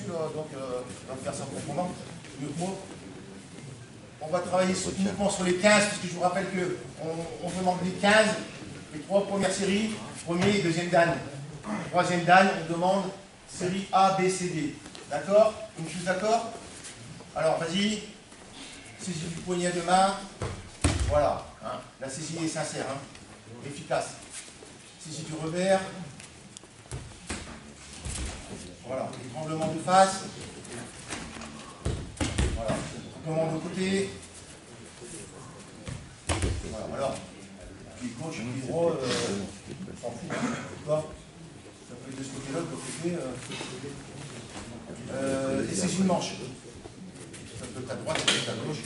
là-dessus, là, donc on va faire ça proprement, mieux que moi. On va travailler uniquement sur les 15, parce que je vous rappelle qu'on demande les 15, les 3 premières séries, premier et deuxième dan. Troisième dan, on demande série A, B, C, D. D'accord? Vous êtes tous d'accord? Alors, vas-y. Saisie du poignet de main. Voilà. Hein. La saisie est sincère, hein. Efficace. Saisie du revers. Voilà. Étranglement de face. Voilà. Étranglement de côté. Voilà. Alors, puis gauche, puis droit, on s'en fout. Hein. Ça peut être de ce côté-là, de l'autre côté. Et saisie de manche. Ça peut être à droite, ça peut être à gauche.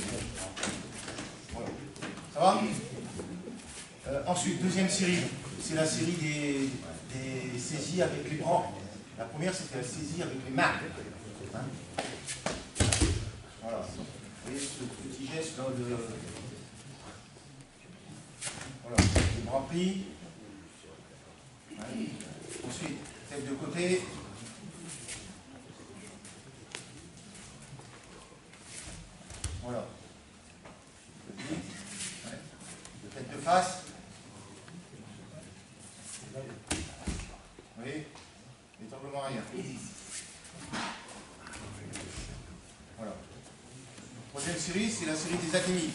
Voilà. Ça va? Ensuite, deuxième série, c'est la série des saisies avec les bras. La première, c'était la saisie avec les mains. Hein? Voilà. Vous voyez ce petit geste là de. Voilà, les bras pris. Hein? Ensuite, tête de côté. Voilà. Ouais. Tête de face. Vous voyez? Étranglement arrière. Voilà. Troisième série, c'est la série des achémies.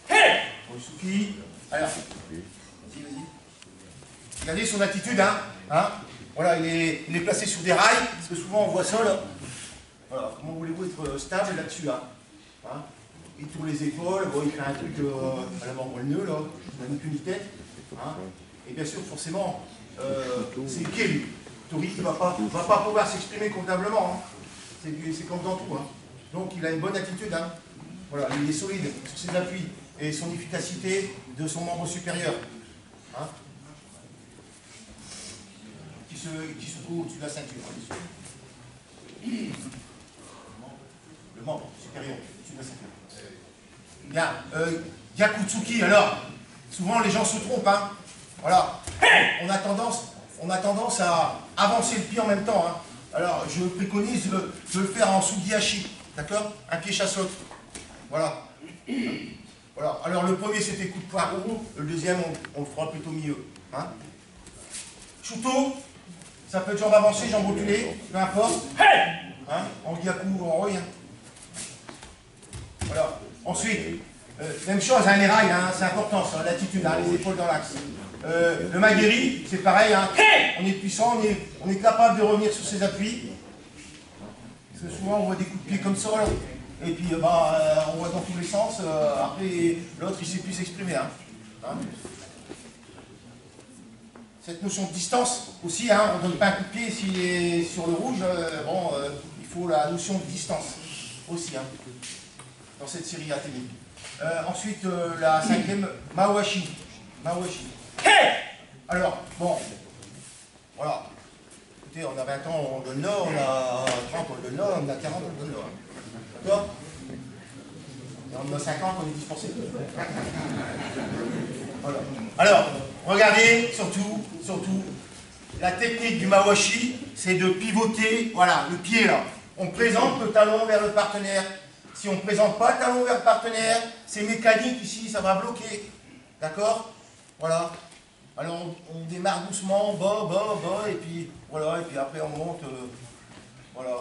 Hey! Suki. Alors. Vas-y, vas-y. Regardez son attitude, hein? Voilà, il est placé sur des rails, parce que souvent on voit ça, là. Voilà, comment voulez-vous être stable là-dessus, hein? Il tourne les épaules, bon, il fait un truc à la membre le nœud, là, il n'a ni queue ni tête. Hein? Et bien sûr, forcément, c'est le pied, lui. Tori ne va pas pouvoir s'exprimer convenablement. Hein? C'est comme dans tout. Hein? Donc il a une bonne attitude. Hein? Voilà, il est solide sur ses appuis et son efficacité de son membre supérieur. Hein? Qui se trouve au-dessus de la ceinture. Le membre supérieur, au-dessus de la ceinture. Bien, Gyakutsuki, alors, souvent les gens se trompent, hein. Voilà, on a tendance à avancer le pied en même temps, hein. Alors, je préconise de le faire en sugihachi, d'accord? Un pied chasse l'autre. Voilà. Voilà. Alors, le premier, c'était coup de poing haut, le deuxième, on le fera plutôt milieu. Hein? Shuto, ça peut être jambe avancée, jambe reculée, peu importe. Hein? En gyaku ou en roi. Hein? Voilà. Ensuite, même chose, hein, les rails, hein, c'est important, ça, l'attitude, hein, les épaules dans l'axe. Le magiri, c'est pareil, hein, on est puissant, on est capable de revenir sur ses appuis. Parce que souvent on voit des coups de pied comme ça, là, et puis on voit dans tous les sens, après l'autre il ne sait plus s'exprimer. Hein. Hein. Cette notion de distance aussi, hein, on ne donne pas un coup de pied s'il est sur le rouge, il faut la notion de distance aussi, hein, dans cette série ATV. Ensuite, la cinquième, Mawashi. Mawashi. Alors, bon, voilà. Écoutez, on a 20 ans, on donne là, on a 30, on le donne là, on a 40, on le donne là. D'accord? On a 50, on est dispensé. Voilà. Alors, regardez, surtout, la technique du Mawashi, c'est de pivoter, voilà, le pied là. On présente le talon vers le partenaire. Si on ne présente pas le talon vers le partenaire, c'est mécanique ici, ça va bloquer. D'accord? Voilà. Alors on démarre doucement, bas, et puis voilà, et puis après on monte, voilà.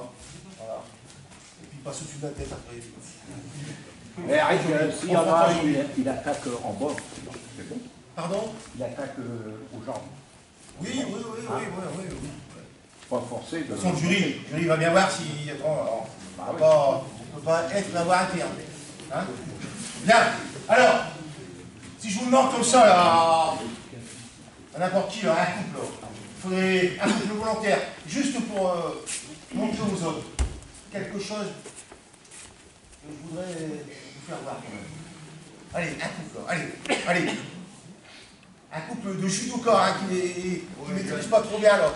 Et puis il passe au-dessus de la tête après. Mais arrête, s'il y en a, il attaque en bas, c'est bon? Pardon? Il attaque aux jambes. Oui. Pas forcé. De toute façon, le jury va bien voir si. On ne peut pas être d'avoir un terme. Hein? Bien. Alors, si je vous demande comme ça, là, à n'importe qui, là, un couple, il faudrait un couple volontaire, juste pour montrer aux autres quelque chose que je voudrais vous faire voir. Allez, un couple, allez. Un couple de judoka hein, qui ne maîtrise pas trop bien là,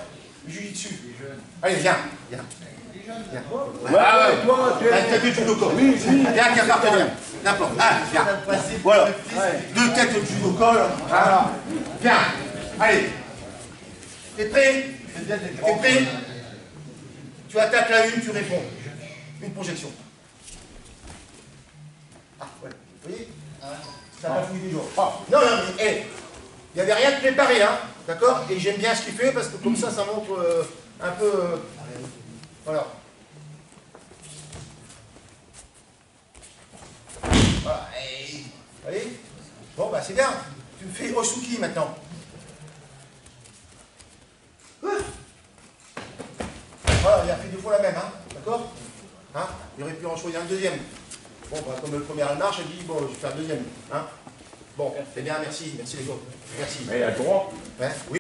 le jiu-jitsu. Allez, viens. Ouais, toi, tu es... tête de judoka. Oui. Viens, qu'un partenaire. N'importe. Ah, viens. Voilà. Deux têtes de judoka là. Voilà. Viens. Allez. T'es prêt? T'es prêt? Tu attaques la une, tu réponds. Une projection. Ah, ouais. Vous voyez? Ça va fouiller des jours. Ah. Non, non, mais, hey, il n'y avait rien de préparé, hein. D'accord? Et j'aime bien ce qu'il fait parce que comme ça montre un peu. Voilà. Voilà. Et, allez. Bon, bah, c'est bien. Tu me fais Osuki maintenant. Voilà, il a fait 2 fois la même, hein. D'accord? Hein? Il aurait pu en choisir un deuxième. Bon, bah, comme le premier elle marche, elle dit, bon, je vais faire le deuxième. Hein? Bon, c'est bien, merci les autres. Merci. Mais il a le droit. Hein? Oui.